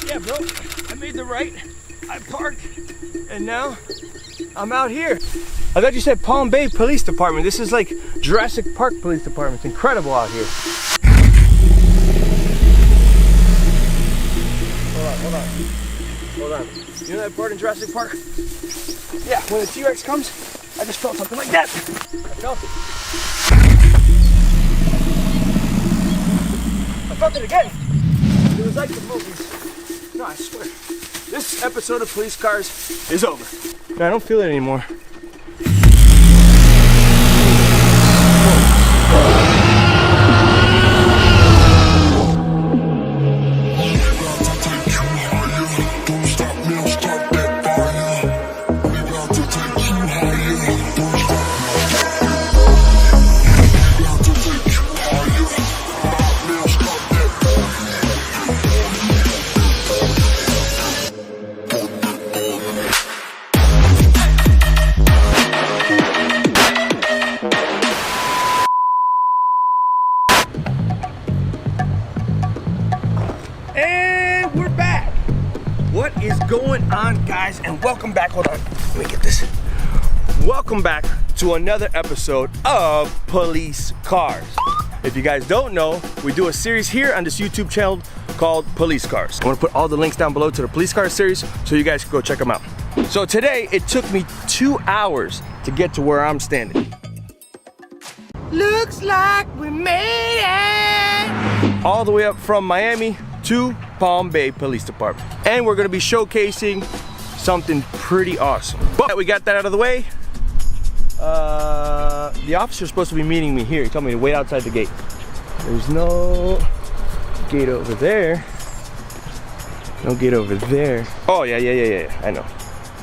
Yeah, bro, I made the right. I parked, and now I'm out here. I thought you said Palm Bay Police Department. This is like Jurassic Park Police Department. It's incredible out here. Hold on. You know that part in Jurassic Park? Yeah, when the T-Rex comes, I just felt something like that. I felt it. I felt it again. It was like the movies. No, I swear. This episode of Police Cars is over. No, I don't feel it anymore. And we're back. What is going on, guys? And welcome back. Hold on, let me get this. Welcome back to another episode of Police Cars. If you guys don't know, we do a series here on this YouTube channel called Police Cars. I want to put all the links down below to the Police Cars series so you guys can go check them out. So today, it took me 2 hours to get to where I'm standing. Looks like we made it! All the way up from Miami to Palm Bay Police Department. And we're gonna be showcasing something pretty awesome. But we got that out of the way. The officer's supposed to be meeting me here. He told me to wait outside the gate. There's no gate over there. No gate over there. Oh, yeah, I know.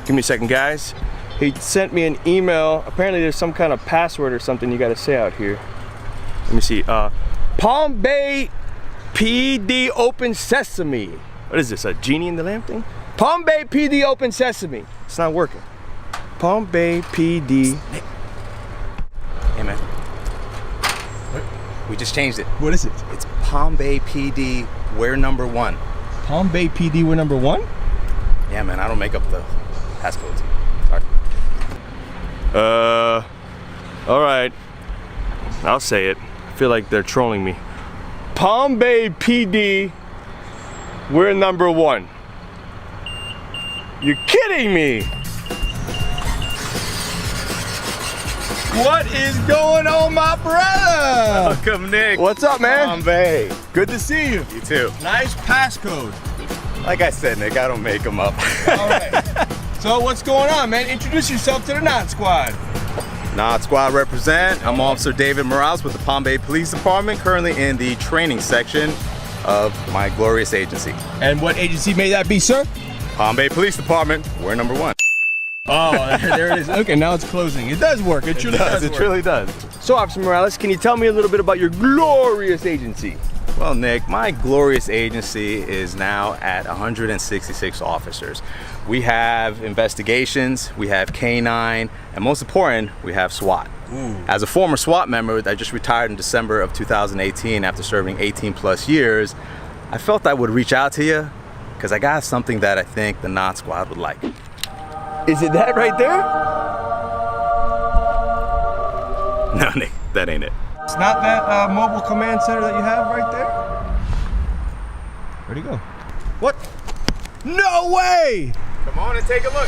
Give me a second, guys. He sent me an email. Apparently there's some kind of password or something you gotta say out here. Let me see. Palm Bay PD Open Sesame. What is this, a Genie in the Lamp thing? Palm Bay PD Open Sesame. It's not working. Palm Bay PD. Hey man. What? We just changed it. What is it? It's Palm Bay PD, we're number 1. Palm Bay PD, we're number 1? Yeah man, I don't make up the passcodes. Sorry. All right. I'll say it. I feel like they're trolling me. Palm Bay PD, we're number 1. You're kidding me! What is going on, my brother? Welcome, Nick. What's up, man? Palm Bay. Good to see you. You too. Nice passcode. Like I said, Nick, I don't make them up. All right. So what's going on, man? Introduce yourself to the Knot Squad. Knot Squad represent. I'm Officer David Morales with the Palm Bay Police Department, currently in the training section of my glorious agency. And what agency may that be, sir? Palm Bay Police Department, we're number 1. Oh, there it is. Okay, now it's closing. It does work. It truly does. It truly does. So, Officer Morales, can you tell me a little bit about your glorious agency? Well, Nick, my glorious agency is now at 166 officers. We have investigations, we have K9, and most important, we have SWAT. Ooh. As a former SWAT member that just retired in December of 2018 after serving 18 plus years, I felt I would reach out to you because I got something that I think the Knot Squad would like. Is it that right there? No, Nick, that ain't it. It's not that mobile command center that you have right there? Where'd he go? What? No way! Come on and take a look.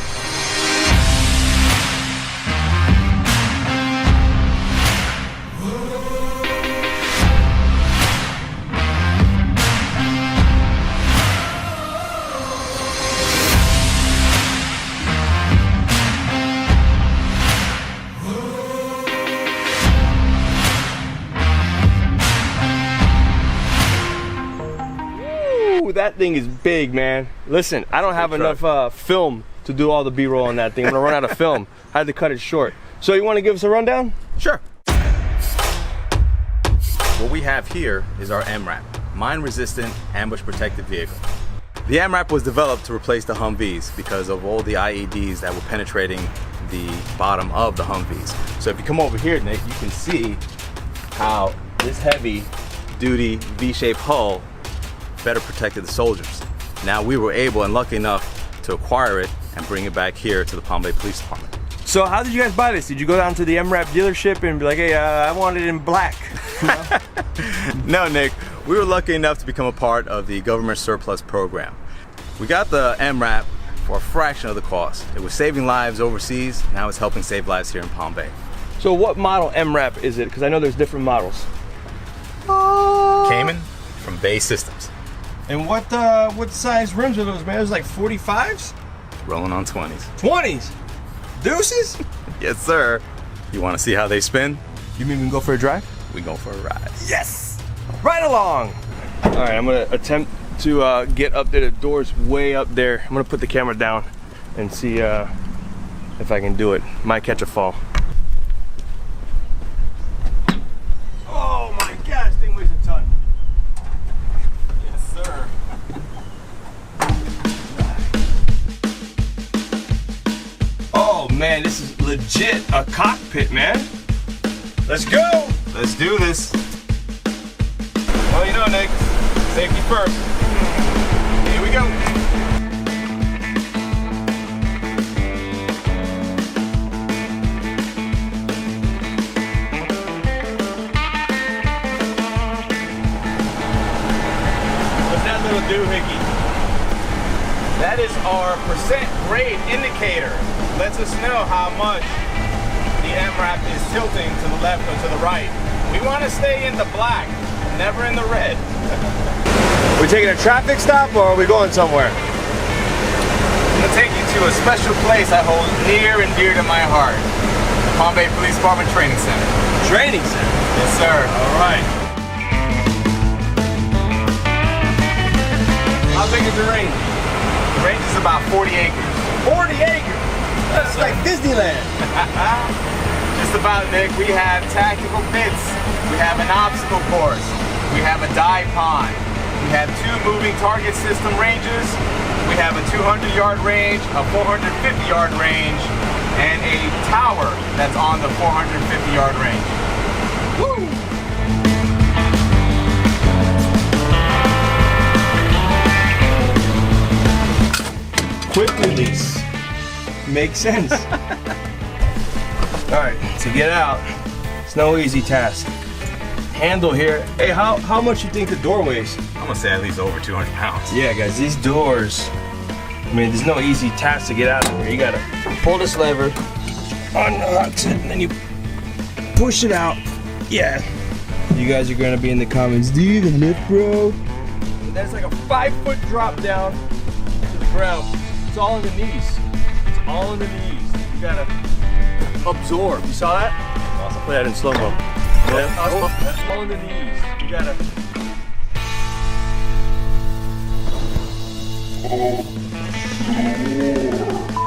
That thing is big, man. Listen, I don't have enough film to do all the B-roll on that thing. I'm gonna run out of film. I had to cut it short. So you want to give us a rundown? Sure. What we have here is our MRAP, Mine-Resistant Ambush Protected Vehicle. The MRAP was developed to replace the Humvees because of all the IEDs that were penetrating the bottom of the Humvees. So if you come over here, Nick, you can see how this heavy-duty V-shaped hull better protected the soldiers. Now we were able and lucky enough to acquire it and bring it back here to the Palm Bay Police Department. So how did you guys buy this? Did you go down to the MRAP dealership and be like, hey, I want it in black? No, Nick, we were lucky enough to become a part of the government surplus program. We got the MRAP for a fraction of the cost. It was saving lives overseas, now it's helping save lives here in Palm Bay. So what model MRAP is it? Because I know there's different models. Cayman from Bay Systems. And what size rims are those, man? Those like 45s? Rolling on 20s. 20s? Deuces? Yes, sir. You want to see how they spin? You mean we can go for a drive? We go for a ride. Yes! Right along! All right, I'm gonna attempt to get up there. The door's way up there. I'm gonna put the camera down and see if I can do it. Might catch a fall. Oh my gosh, this thing weighs a ton. Yes, sir. Oh man, this is legit a cockpit, man. Let's go! Let's do this. Well, you know, Nick, safety first. Here we go. What's that little doohickey? That is our percent grade indicator. Lets us know how much the MRAP is tilting to the left or to the right. We want to stay in the black, never in the red. We taking a traffic stop or are we going somewhere? I'm going to take you to a special place I hold near and dear to my heart. The Palm Bay Police Department Training Center. Training center? Yes, sir. All right. How big is the range? The range is about 40 acres. 40 acres? That's like Disneyland. Just about, Nick. We have tactical pits. We have an obstacle course. We have a dive pond. We have 2 moving target system ranges. We have a 200-yard range, a 450-yard range, and a tower that's on the 450-yard range. Woo! Quick release. Makes sense. All right, to get out, it's no easy task. Handle here. Hey, how much you think the door weighs? I'm gonna say at least over 200 pounds. Yeah, guys, these doors, I mean, there's no easy task to get out of here. You gotta pull this lever, unlocks it, and then you push it out. Yeah. You guys are gonna be in the comments, do you even lift, bro? There's like a 5-foot drop down to the ground. It's all in the knees. It's all in the knees. You gotta absorb. You saw that? I'll put that in slow-mo. Yeah. All in the knees. You gotta.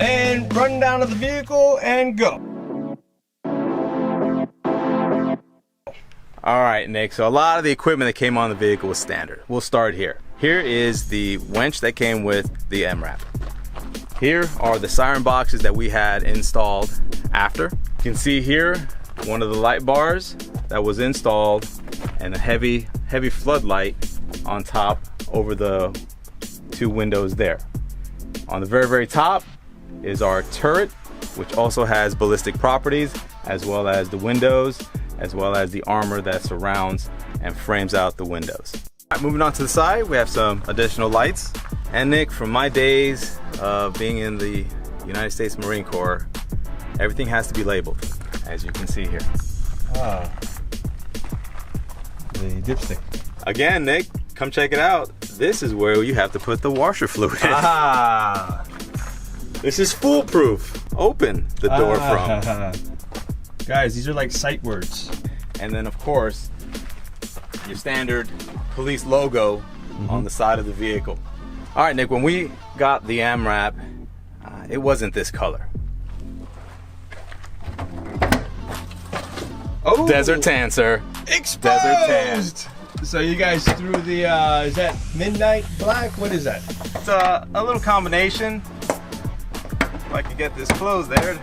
And run down to the vehicle and go. All right, Nick, so a lot of the equipment that came on the vehicle was standard. We'll start here. Here is the winch that came with the MRAP. Here are the siren boxes that we had installed after. You can see here one of the light bars that was installed and a heavy floodlight on top over the 2 windows there. On the very top is our turret, which also has ballistic properties, as well as the windows, as well as the armor that surrounds and frames out the windows. All right, moving on to the side, we have some additional lights. And Nick, from my days of being in the United States Marine Corps, everything has to be labeled, as you can see here. Ah, the dipstick. Again, Nick, come check it out. This is where you have to put the washer fluid in. Ah, This is foolproof. Open the door from. Guys, these are like sight words. And then of course, your standard police logo on the side of the vehicle. All right, Nick, when we got the MRAP, it wasn't this color. Oh, Desert tan, sir. exposed. Desert tan. So you guys threw the, is that midnight black? What is that? It's a little combination. If I could get this closed there.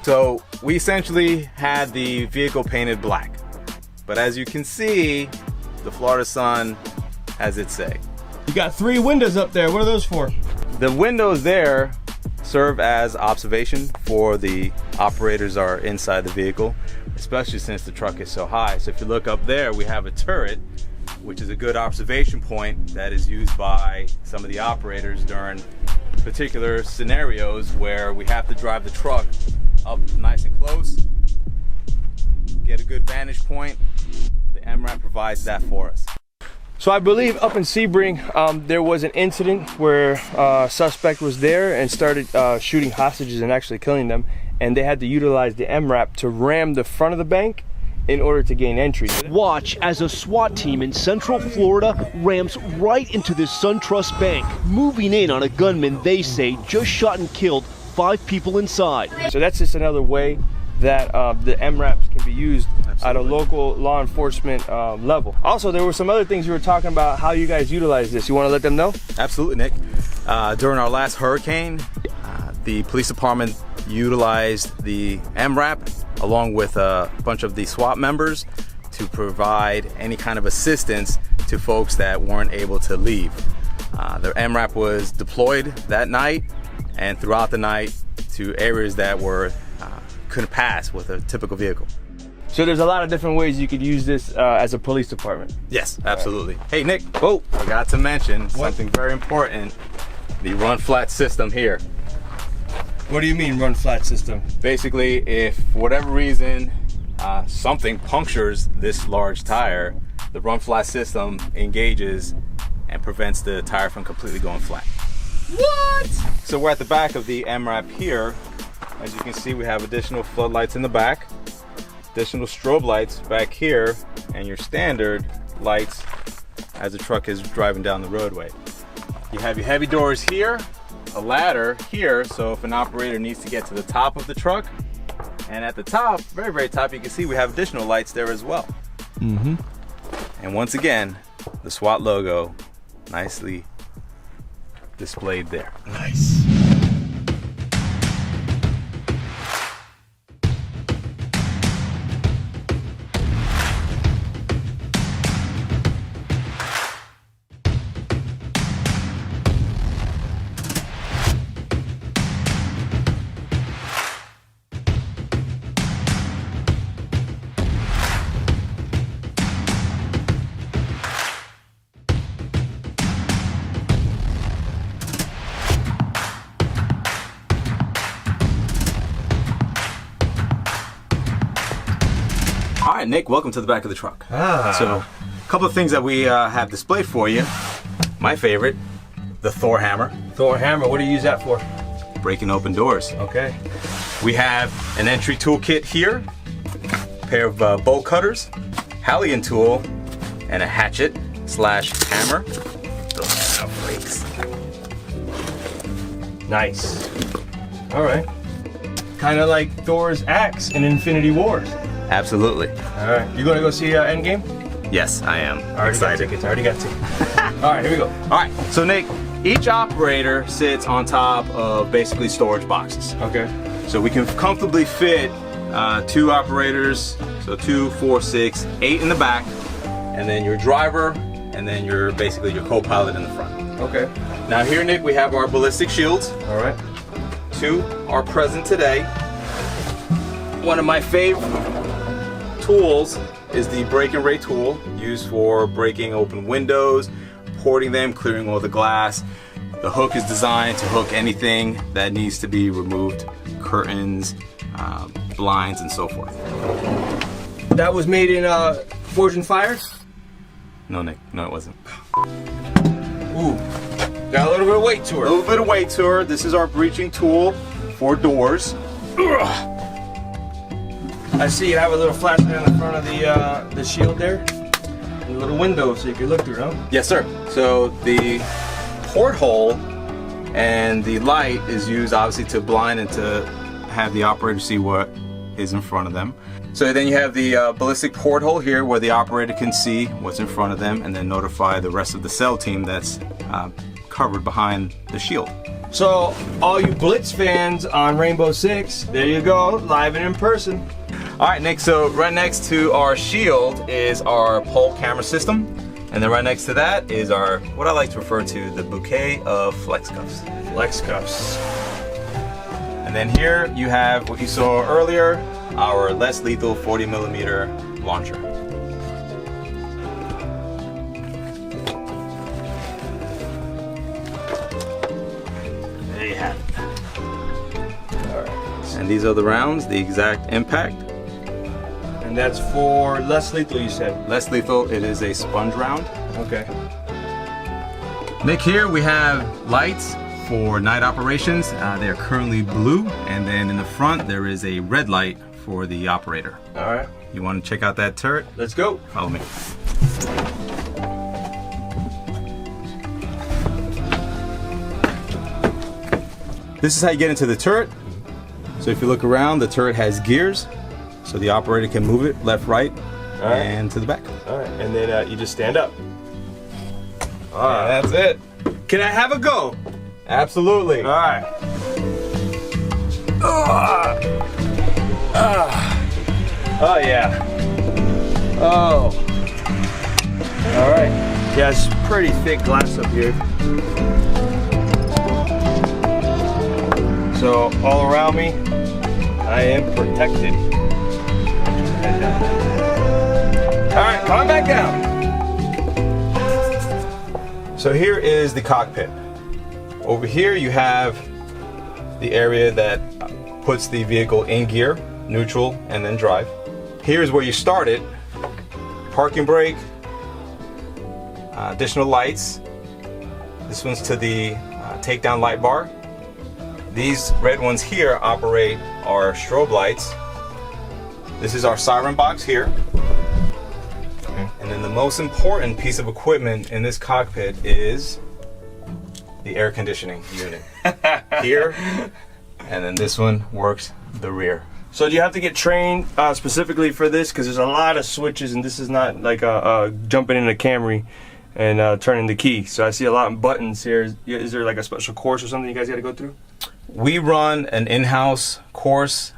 So we essentially had the vehicle painted black. But as you can see, the Florida sun has its say. You got 3 windows up there. What are those for? The windows there serve as observation for the operators are inside the vehicle, especially since the truck is so high. So if you look up there, we have a turret, which is a good observation point that is used by some of the operators during particular scenarios where we have to drive the truck up nice and close, get a good vantage point. The MRAP provides that for us. So I believe up in Sebring, there was an incident where a suspect was there and started shooting hostages and actually killing them, and they had to utilize the MRAP to ram the front of the bank in order to gain entry. Watch as a SWAT team in Central Florida rams right into this SunTrust bank, moving in on a gunman they say just shot and killed 5 people inside. So that's just another way that the MRAPs can be used at a local law enforcement level. Also, there were some other things you were talking about, how you guys utilize this. You want to let them know? Absolutely, Nick. During our last hurricane, the police department utilized the MRAP along with a bunch of the SWAT members to provide any kind of assistance to folks that weren't able to leave. The MRAP was deployed that night and throughout the night to areas that were couldn't pass with a typical vehicle. So there's a lot of different ways you could use this as a police department. Yes, absolutely. Right. Hey, Nick. Oh, forgot to mention something very important. The run flat system here. What do you mean run flat system? Basically, if for whatever reason something punctures this large tire, the run flat system engages and prevents the tire from completely going flat. What? So we're at the back of the MRAP here. As you can see, we have additional floodlights in the back, additional strobe lights back here, and your standard lights as the truck is driving down the roadway. You have your heavy doors here, a ladder here, so if an operator needs to get to the top of the truck, and at the top, very, very top, you can see we have additional lights there as well. Mm-hmm. And once again, the SWAT logo nicely displayed there. Nice. All right, Nick, welcome to the back of the truck. So, a couple of things that we have displayed for you. My favorite, the Thor hammer. Thor hammer, what do you use that for? Breaking open doors. Okay. We have an entry toolkit here, a pair of bolt cutters, Halligan tool, and a hatchet slash hammer. Those are flakes. Nice. All right. Kind of like Thor's axe in Infinity Wars. Absolutely. All right. You gonna go see Endgame? Yes, I am. Already got tickets. Already got tickets. All right, here we go. All right, so Nick, each operator sits on top of basically storage boxes. Okay. So we can comfortably fit 2 operators, so 2, 4, 6, 8 in the back, and then your driver, and then your basically your co-pilot in the front. Okay. Now here, Nick, we have our ballistic shields. All right. 2 are present today. One of my favorite tools is the break and ray tool, used for breaking open windows, porting them, clearing all the glass. The hook is designed to hook anything that needs to be removed, curtains, blinds, and so forth. That was made in Forged in Fire? No, Nick, no, it wasn't. Ooh, got a little bit of weight to A her. little bit of weight to her. This is our breaching tool for doors. Ugh. I see you have a little flashlight on the front of the shield there. And a little window so you can look through, huh? Yes, sir. So the porthole and the light is used obviously to blind and to have the operator see what is in front of them. So then you have the ballistic porthole here where the operator can see what's in front of them and then notify the rest of the cell team that's covered behind the shield. So all you Blitz fans on Rainbow Six, there you go, live and in person. All right, Nick, so right next to our shield is our pole camera system. And then right next to that is our, what I like to refer to, the bouquet of flex cuffs. Flex cuffs. And then here you have what you saw earlier, our less lethal 40mm launcher. There you have it. And these are the rounds, the exact impact. And that's for less lethal, you said? Less lethal, it is a sponge round. Okay. Nick, here we have lights for night operations. They are currently blue, and then in the front there is a red light for the operator. All right. You want to check out that turret? Let's go. Follow me. This is how you get into the turret. So if you look around, the turret has gears, so the operator can move it left, right, and to the back. All right, and then you just stand up. All right, that's it. Can I have a go? Absolutely. All right. Oh yeah. Oh. All right. Yeah, it's pretty thick glass up here. So all around me, I am protected. All right, coming back down. So here is the cockpit. Over here you have the area that puts the vehicle in gear, neutral, and then drive. Here's where you start it. Parking brake, additional lights. This one's to the takedown light bar. These red ones here operate our strobe lights. This is our siren box here. And then the most important piece of equipment in this cockpit is the air conditioning unit. Here, and then this one works the rear. So do you have to get trained specifically for this? Because there's a lot of switches, and this is not like jumping in a Camry and turning the key. So I see a lot of buttons here. Is there like a special course or something you guys got to go through? We run an in-house course.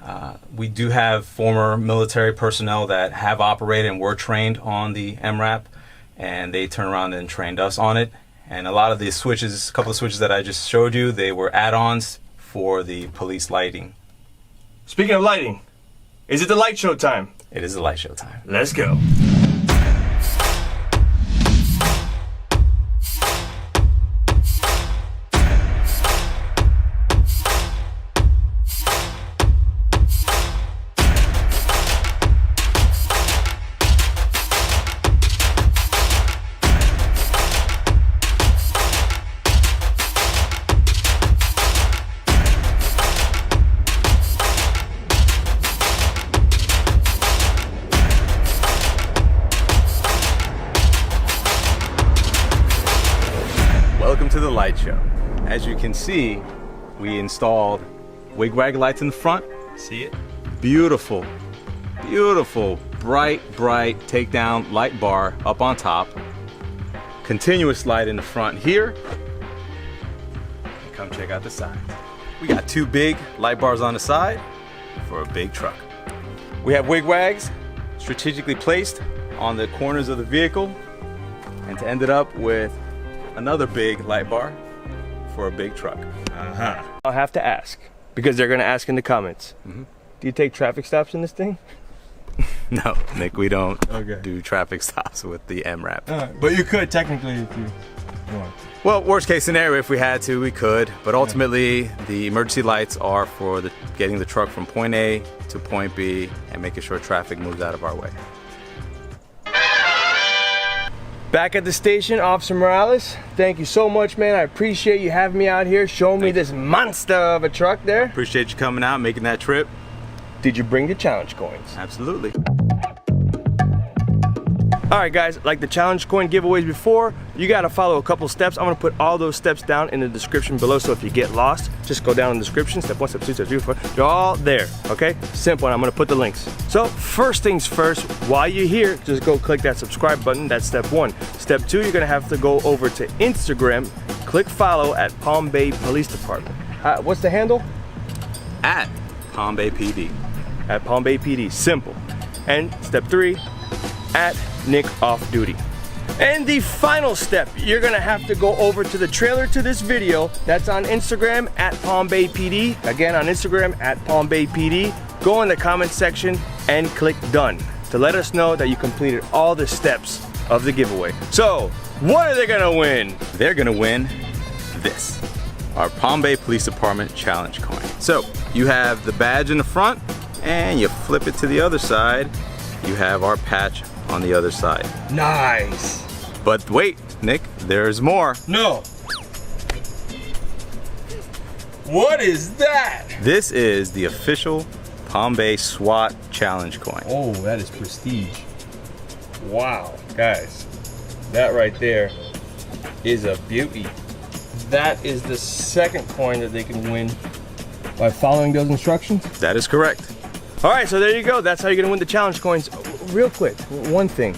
We do have former military personnel that have operated and were trained on the MRAP, and they turned around and trained us on it. And a lot of the switches, a couple of switches that I just showed you, they were add-ons for the police lighting. Speaking of lighting, is it the light show time? It is the light show time. Let's go. Welcome to the light show. As you can see, we installed wigwag lights in the front. See it? Beautiful, beautiful, bright takedown light bar up on top. Continuous light in the front here. And come check out the sides. We got two big light bars on the side for a big truck. We have wigwags strategically placed on the corners of the vehicle, and to end it up with another big light bar for a big truck. I'll have to ask, because they're going to ask in the comments. Do you take traffic stops in this thing? No, Nick, we don't do traffic stops with the MRAP. But you could technically if you want. Well, worst case scenario, if we had to, we could. But ultimately, the emergency lights are for getting the truck from point A to point B and making sure traffic moves out of our way. Back at the station, Officer Morales, thank you so much, man. I appreciate you having me out here, showing me this monster of a truck there. Appreciate you coming out, making that trip. Did you bring the challenge coins? Absolutely. All right, guys, like the challenge coin giveaways before, you gotta follow a couple steps. I'm gonna put all those steps down in the description below, so if you get lost, just go down in the description, step 1, step 2, step 3, 4, they're all there, okay? Simple, and I'm gonna put the links. So first things first, while you're here, just go click that subscribe button, that's step 1. Step 2, you're gonna have to go over to Instagram, click follow at Palm Bay Police Department. What's the handle? At Palm Bay PD. At Palm Bay PD, simple. And step 3, at Nick Off Duty. And the final step, you're gonna have to go over to the trailer to this video. That's on Instagram at Palm Bay PD. Again, on Instagram at Palm Bay PD. Go in the comment section and click done to let us know that you completed all the steps of the giveaway. So, what are they gonna win? They're gonna win this, our Palm Bay Police Department Challenge coin. So, you have the badge in the front, and you flip it to the other side, you have our patch on the other side. Nice. But wait, Nick, there's more. No. What is that? This is the official Palm Bay SWAT Challenge coin. Oh, that is prestige. Wow, guys, that right there is a beauty. That is the second coin that they can win by following those instructions. That is correct. All right, so there you go. That's how you're gonna win the challenge coins. Real quick, one thing.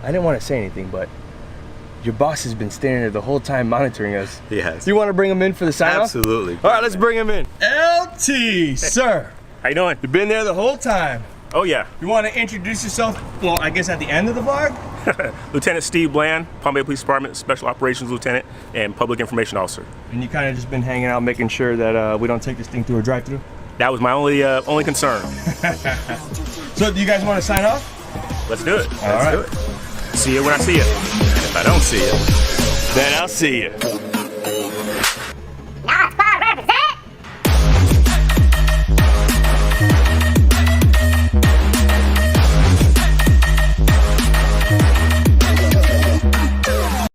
I didn't want to say anything, but your boss has been standing there the whole time monitoring us. He has. You want to bring him in for the sign-off? Absolutely. All right, let's bring him in. LT, sir. How you doing? You've been there the whole time. Oh yeah. You want to introduce yourself, well, I guess at the end of the vlog? Lieutenant Steve Bland, Palm Bay Police Department, Special Operations Lieutenant and Public Information Officer. And you kind of just been hanging out, making sure that we don't take this thing through a drive-through? That was my only concern. So do you guys want to sign off? Let's do it. All right. Do it. See you when I see you. If I don't see you, Then I'll see you.